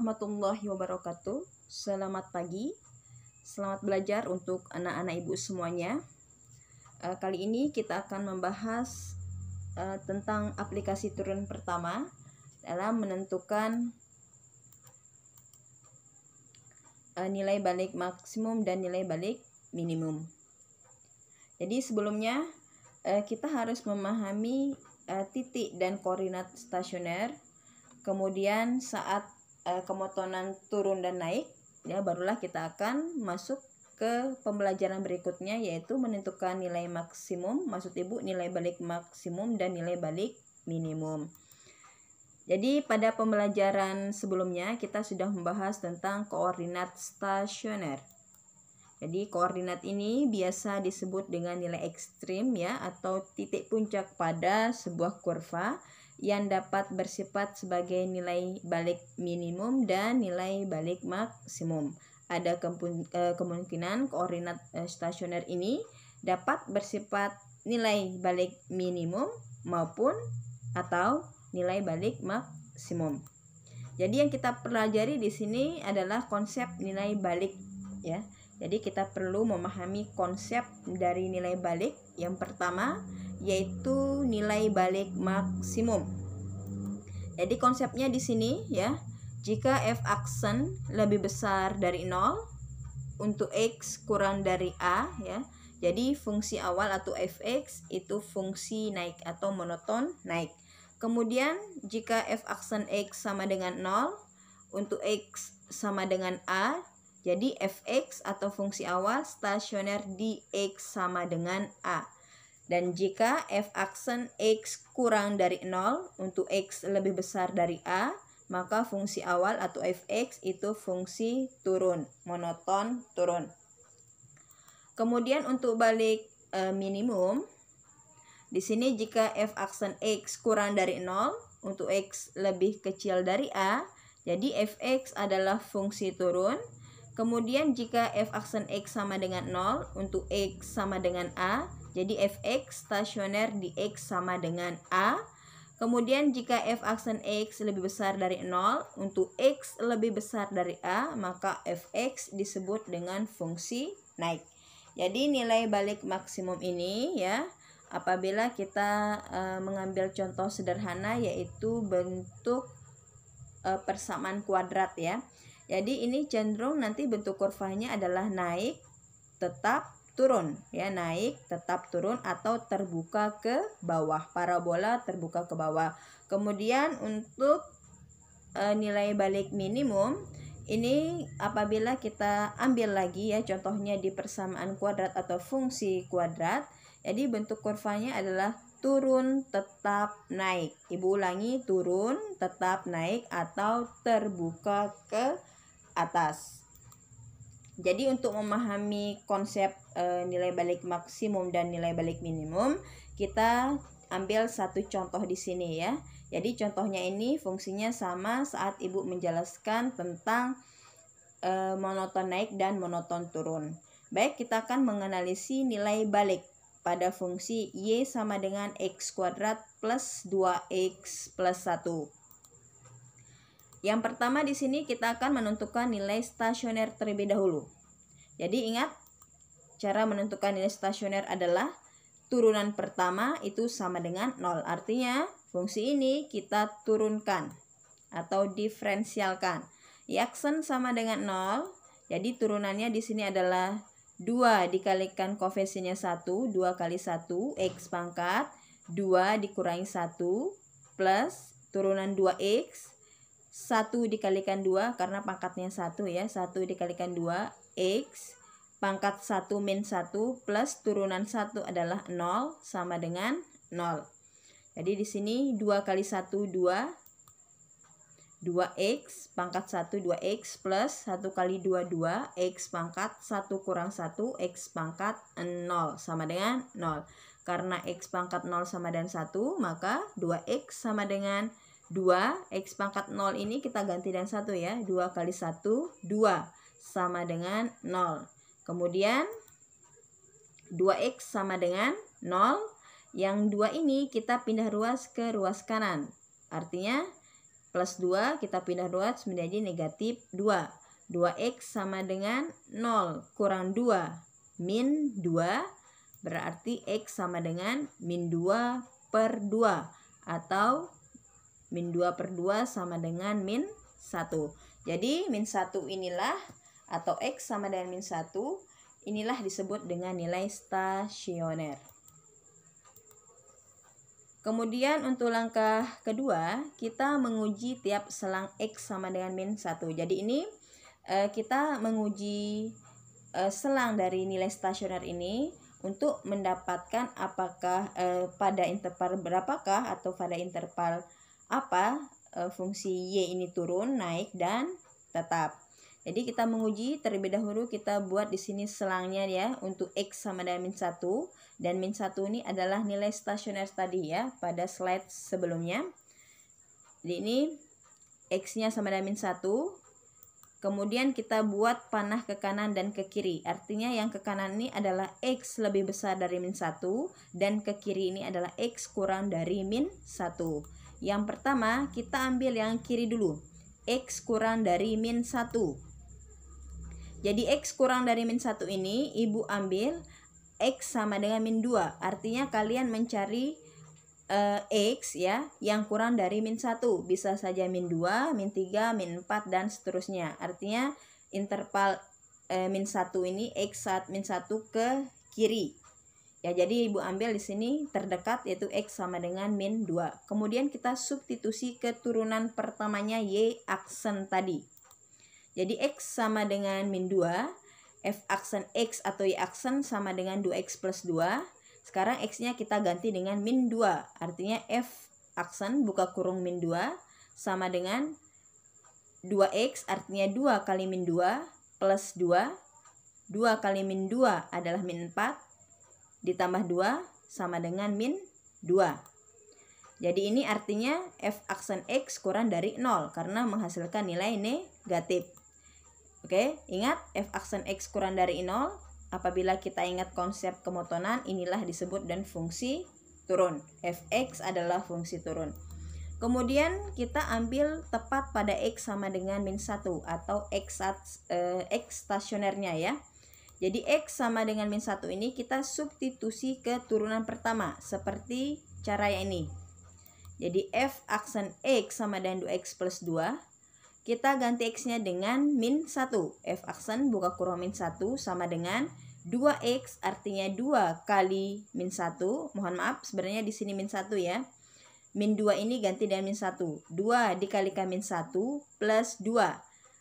warahmatullahi wabarakatuh. Selamat pagi, selamat belajar untuk anak-anak ibu semuanya. Kali ini kita akan membahas tentang aplikasi turun pertama dalam menentukan nilai balik maksimum dan nilai balik minimum. Jadi sebelumnya kita harus memahami titik dan koordinat stasioner. Kemudian saat kemotonan turun dan naik, ya barulah kita akan masuk ke pembelajaran berikutnya, yaitu menentukan nilai maksimum, maksud ibu nilai balik maksimum dan nilai balik minimum. Jadi pada pembelajaran sebelumnya kita sudah membahas tentang koordinat stasioner. Jadi koordinat ini biasa disebut dengan nilai ekstrim ya, atau titik puncak pada sebuah kurva yang dapat bersifat sebagai nilai balik minimum dan nilai balik maksimum. Ada kemungkinan koordinat stasioner ini dapat bersifat nilai balik minimum maupun atau nilai balik maksimum. Jadi yang kita pelajari di sini adalah konsep nilai balik ya. Jadi kita perlu memahami konsep dari nilai balik. Yang pertama yaitu nilai balik maksimum. Jadi konsepnya di sini ya, jika f aksen lebih besar dari 0 untuk x kurang dari a ya. Jadi fungsi awal atau fx itu fungsi naik atau monoton naik. Kemudian jika f aksen x sama dengan 0 untuk x sama dengan a, jadi fx atau fungsi awal stasioner di x sama dengan a. Dan jika f aksen x kurang dari 0 untuk x lebih besar dari a, maka fungsi awal atau fx itu fungsi turun, monoton turun. Kemudian untuk balik minimum, di sini jika f aksen x kurang dari 0 untuk x lebih kecil dari a, jadi fx adalah fungsi turun. Kemudian jika f aksen x sama dengan 0 untuk x sama dengan a, jadi fx stasioner di x sama dengan a. Kemudian jika f aksen x lebih besar dari 0 untuk x lebih besar dari a, maka fx disebut dengan fungsi naik. Jadi nilai balik maksimum ini ya, apabila kita mengambil contoh sederhana yaitu bentuk persamaan kuadrat ya. Jadi ini cenderung nanti bentuk kurvanya adalah naik tetap turun ya, naik tetap turun atau terbuka ke bawah, parabola terbuka ke bawah. Kemudian untuk nilai balik minimum ini apabila kita ambil lagi ya contohnya di persamaan kuadrat atau fungsi kuadrat, jadi bentuk kurvanya adalah turun tetap naik. Ibu ulangi, turun tetap naik atau terbuka ke atas. Jadi untuk memahami konsep nilai balik maksimum dan nilai balik minimum, kita ambil satu contoh di sini ya. Jadi contohnya ini fungsinya sama saat ibu menjelaskan tentang monoton naik dan monoton turun. Baik, kita akan menganalisis nilai balik pada fungsi y sama dengan x kuadrat plus 2x plus 1. Yang pertama di sini kita akan menentukan nilai stasioner terlebih dahulu. Jadi ingat, cara menentukan nilai stasioner adalah turunan pertama itu sama dengan 0. Artinya fungsi ini kita turunkan atau diferensialkan. Y aksen sama dengan 0. Jadi turunannya di sini adalah 2 dikalikan koefisiennya 1, 2 kali 1 x pangkat 2 dikurangi 1 plus turunan 2x 1 dikalikan 2 karena pangkatnya 1 ya, 1 dikalikan 2 x pangkat 1 min 1 plus turunan 1 adalah 0 sama dengan 0. Jadi di sini 2 kali 1 2x pangkat 1 2x plus 1 kali 2 2x pangkat 1 kurang 1 x pangkat 0 sama dengan 0. Karena x pangkat 0 sama dengan 1, maka 2x sama dengan 2, x pangkat 0 ini kita ganti dengan 1 ya. 2 kali 1, 2 sama dengan 0. Kemudian 2x sama dengan 0. Yang 2 ini kita pindah ruas ke ruas kanan. Artinya plus 2, kita pindah 2 menjadi negatif 2. 2x sama dengan 0 kurang 2 min 2, berarti x sama dengan min 2 per 2, atau min 2 per 2 sama dengan min 1. Jadi min 1 inilah, atau x sama dengan min 1, inilah disebut dengan nilai stasioner. Kemudian untuk langkah kedua, kita menguji tiap selang x sama dengan min 1. Jadi ini kita menguji selang dari nilai stasioner ini untuk mendapatkan apakah pada interval berapakah atau pada interval apa fungsi y ini turun, naik, dan tetap. Jadi kita menguji terlebih dahulu, kita buat di sini selangnya ya untuk x sama dengan min 1, dan min 1 ini adalah nilai stasioner tadi ya pada slide sebelumnya. Jadi ini x-nya sama dengan min 1. Kemudian kita buat panah ke kanan dan ke kiri. Artinya yang ke kanan ini adalah x lebih besar dari min 1, dan ke kiri ini adalah x kurang dari min 1. Yang pertama kita ambil yang kiri dulu. X kurang dari min 1. Jadi x kurang dari min 1 ini ibu ambil x sama dengan min 2. Artinya kalian mencari x ya yang kurang dari min 1. Bisa saja min 2, min 3, min 4, dan seterusnya. Artinya interval min 1 ini x saat min 1 ke kiri. Ya, jadi ibu ambil di sini terdekat yaitu x sama dengan min 2. Kemudian kita substitusi ke turunan pertamanya y aksen tadi. Jadi x sama dengan min 2, f aksen x atau y aksen sama dengan 2x plus 2. Sekarang x-nya kita ganti dengan min 2. Artinya f aksen buka kurung min 2 sama dengan 2x, artinya 2 kali min 2 plus 2. 2 kali min 2 adalah min 4, ditambah 2 sama dengan min 2. Jadi ini artinya f aksen x kurang dari 0 karena menghasilkan nilai negatif. Oke, ingat f aksen x kurang dari 0. Apabila kita ingat konsep kemotonan, inilah disebut dan fungsi turun. Fx adalah fungsi turun. Kemudian kita ambil tepat pada x sama dengan min 1 atau x stasionernya ya. Jadi x sama dengan min 1 ini kita substitusi ke turunan pertama seperti cara yang ini. Jadi f aksen x sama dengan 2x plus 2. Kita ganti x-nya dengan min 1. F aksen buka kurung min 1 sama dengan 2x, artinya 2 kali min 1. Mohon maaf, sebenarnya di sini min 1 ya. Min 2 ini ganti dengan min 1. 2 dikalikan min 1 plus 2.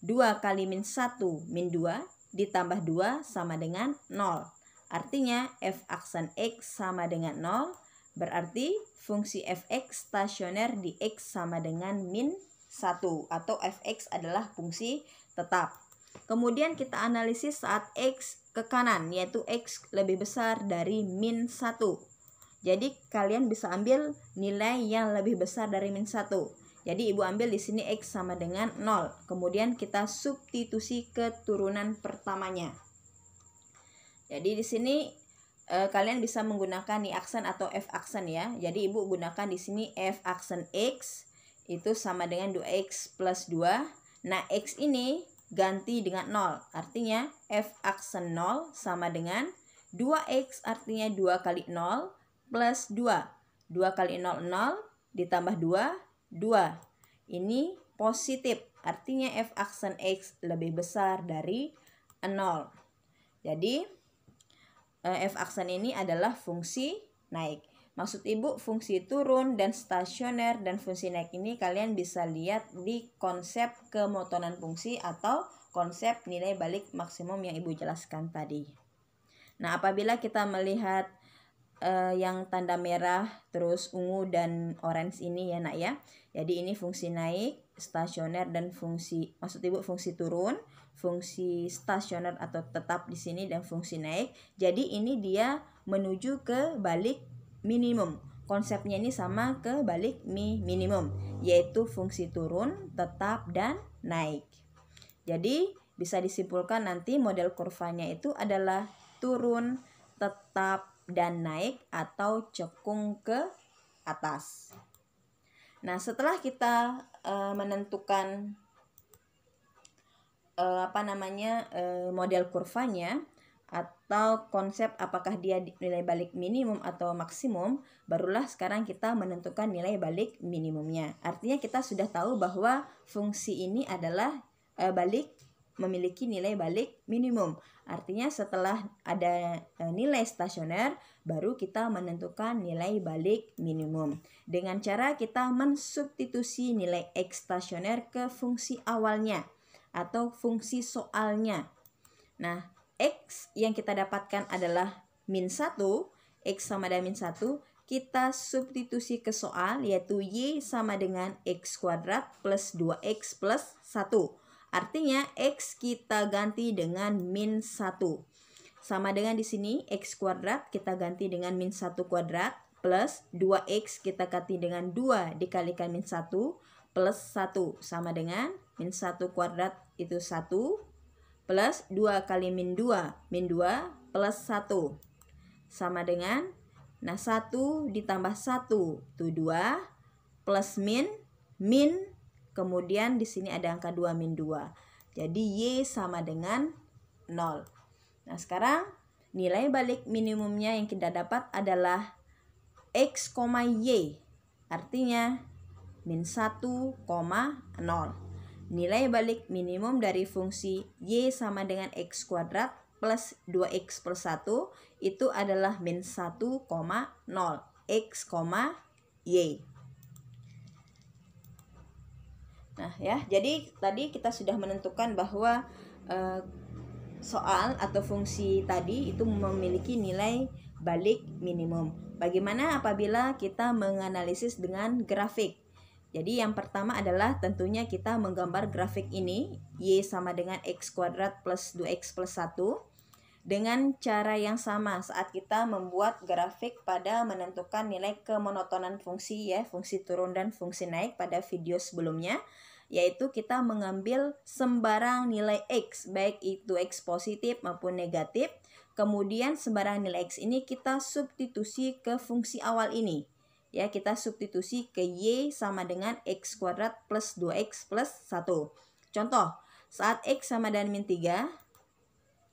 2 kali min 1 min 2 ditambah 2 sama dengan 0. Artinya f aksen x sama dengan 0. Berarti fungsi fx stasioner di x sama dengan min 1 atau fx adalah fungsi tetap. Kemudian kita analisis saat x ke kanan, yaitu x lebih besar dari min 1. Jadi kalian bisa ambil nilai yang lebih besar dari min 1. Jadi ibu ambil di sini x sama dengan 0. Kemudian kita substitusi ke turunan pertamanya. Jadi di sini kalian bisa menggunakan y aksen atau f aksen ya. Jadi ibu gunakan di sini f aksen x itu sama dengan 2x plus 2. Nah, x ini ganti dengan 0. Artinya f aksen 0 sama dengan 2x, artinya 2 kali 0 plus 2. 2 kali 0, 0 ditambah 2, 2. Ini positif. Artinya f aksen x lebih besar dari 0. Jadi f aksen ini adalah fungsi naik. Maksud ibu fungsi turun dan stasioner dan fungsi naik ini kalian bisa lihat di konsep kemotonan fungsi atau konsep nilai balik maksimum yang ibu jelaskan tadi. Nah, apabila kita melihat yang tanda merah terus ungu dan orange ini ya nak ya. Jadi ini fungsi naik, stasioner, dan fungsi, maksud ibu fungsi turun, fungsi stasioner atau tetap di sini, dan fungsi naik. Jadi ini dia menuju ke balik minimum. Konsepnya ini sama ke balik minimum, yaitu fungsi turun, tetap, dan naik. Jadi bisa disimpulkan nanti model kurvanya itu adalah turun, tetap, dan naik atau cekung ke atas. Nah, setelah kita menentukan model kurvanya atau konsep apakah dia nilai balik minimum atau maksimum, barulah sekarang kita menentukan nilai balik minimumnya. Artinya kita sudah tahu bahwa fungsi ini adalah memiliki nilai balik minimum. Artinya setelah ada nilai stasioner, baru kita menentukan nilai balik minimum. Dengan cara kita mensubstitusi nilai X stasioner ke fungsi awalnya atau fungsi soalnya. Nah, X yang kita dapatkan adalah min 1, X sama dengan min 1, kita substitusi ke soal, yaitu Y sama dengan X kuadrat plus 2X plus 1. Artinya, X kita ganti dengan min 1. Sama dengan di sini, X kuadrat kita ganti dengan min 1 kuadrat, plus 2X kita ganti dengan 2 dikalikan min 1, plus 1. Sama dengan min 1 kuadrat itu 1, plus 2 kali min 2 plus 1 sama dengan 1 ditambah 1 itu 2 plus min kemudian di sini ada angka 2 min 2. Jadi Y sama dengan 0. Nah, sekarang nilai balik minimumnya yang kita dapat adalah X, Y. Artinya min 1, 0. Nilai balik minimum dari fungsi Y sama dengan X kuadrat plus 2X plus 1 itu adalah min 1, 0. X, Y. Nah ya, jadi tadi kita sudah menentukan bahwa soal atau fungsi tadi itu memiliki nilai balik minimum. Bagaimana apabila kita menganalisis dengan grafik? Jadi yang pertama adalah tentunya kita menggambar grafik ini, Y sama dengan X kuadrat plus 2X plus 1. Dengan cara yang sama saat kita membuat grafik pada menentukan nilai kemonotonan fungsi ya, fungsi turun dan fungsi naik pada video sebelumnya. Yaitu kita mengambil sembarang nilai X, baik itu X positif maupun negatif. Kemudian sembarang nilai X ini kita substitusi ke fungsi awal ini. Ya, kita substitusi ke Y sama dengan X kuadrat plus 2X plus 1. Contoh, saat X sama dengan min 3,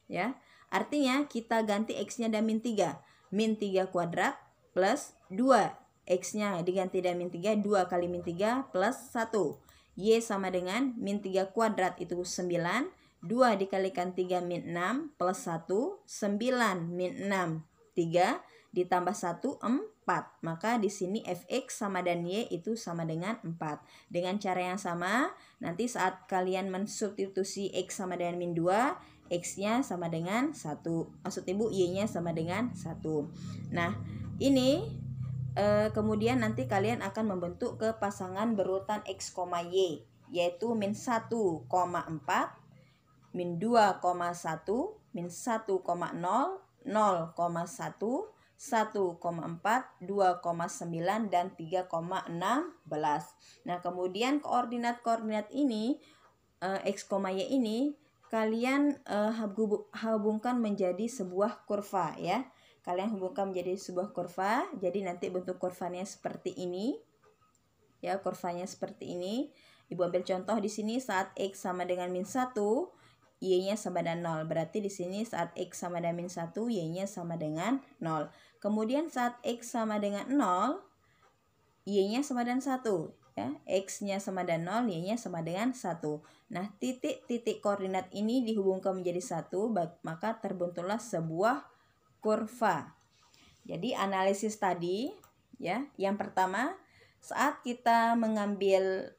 ya, artinya kita ganti X-nya dan min 3. Min 3 kuadrat plus 2. X-nya diganti dan min 3, 2 kali min 3 plus 1. Y sama dengan min 3 kuadrat itu 9. 2 dikalikan 3 min 6 plus 1. 9 min 6, 3 ditambah 1, 4. Maka di sini fx sama dan y itu sama dengan 4. Dengan cara yang sama, nanti saat kalian mensubstitusi x sama dengan min 2, x-nya sama dengan 1. Maksud ibu y-nya sama dengan 1. Nah, ini kemudian nanti kalian akan membentuk ke pasangan berurutan x, y, yaitu min 1,4, min 2,1, min 1,0, 0,1, 1,4, 2,9, dan 3,16. Nah, kemudian koordinat-koordinat ini, X, Y ini, kalian hubungkan menjadi sebuah kurva ya. Kalian hubungkan menjadi sebuah kurva, jadi nanti bentuk kurvanya seperti ini. Ya, kurvanya seperti ini. Ibu ambil contoh di sini saat X sama dengan min 1, Y-nya sama dengan 0. Berarti di sini saat X sama dengan min 1, Y-nya sama dengan 0. Kemudian saat X sama dengan 0, Y-nya sama dengan 1. Ya, X-nya sama dengan 0, Y-nya sama dengan 1. Nah, titik-titik koordinat ini dihubungkan menjadi 1, maka terbentuklah sebuah kurva. Jadi analisis tadi, ya, yang pertama, saat kita mengambil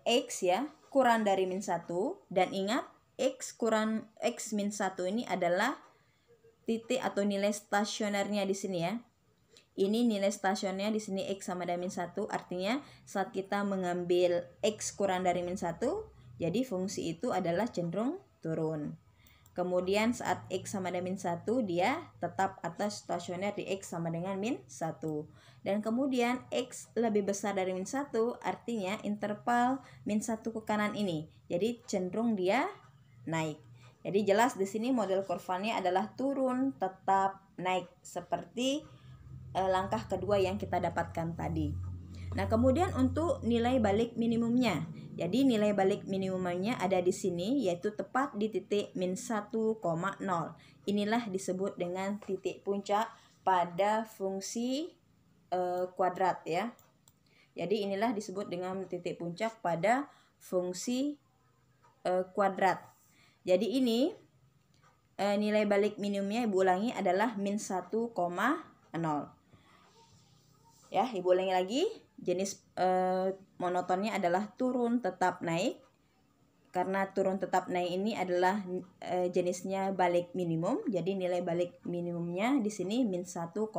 X ya, kurang dari min 1, dan ingat X kurang X min 1 ini adalah titik atau nilai stasionernya di sini ya. Ini nilai stasionernya di sini X sama dengan min 1, artinya saat kita mengambil X kurang dari min 1, jadi fungsi itu adalah cenderung turun. Kemudian saat X sama dengan min 1, dia tetap atas stasioner di X sama dengan min 1. Dan kemudian X lebih besar dari min 1, artinya interval min 1 ke kanan ini. Jadi cenderung dia naik. Jadi jelas di sini model kurvanya adalah turun tetap naik seperti langkah kedua yang kita dapatkan tadi. Nah, kemudian untuk nilai balik minimumnya. Jadi nilai balik minimumnya ada di sini, yaitu tepat di titik min 1,0. Inilah disebut dengan titik puncak pada fungsi kuadrat ya. Jadi inilah disebut dengan titik puncak pada fungsi kuadrat. Jadi ini nilai balik minimumnya Ibu ulangi adalah min 1,0. Ya, Ibu ulangi lagi. Jenis monotonnya adalah turun tetap naik. Karena turun tetap naik ini adalah jenisnya balik minimum. Jadi nilai balik minimumnya di sini min 1,0.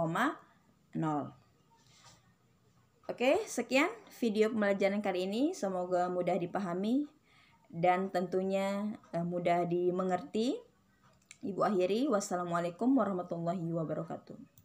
Oke, sekian video pembelajaran kali ini. Semoga mudah dipahami dan tentunya mudah dimengerti. Ibu akhiri, wassalamualaikum warahmatullahi wabarakatuh.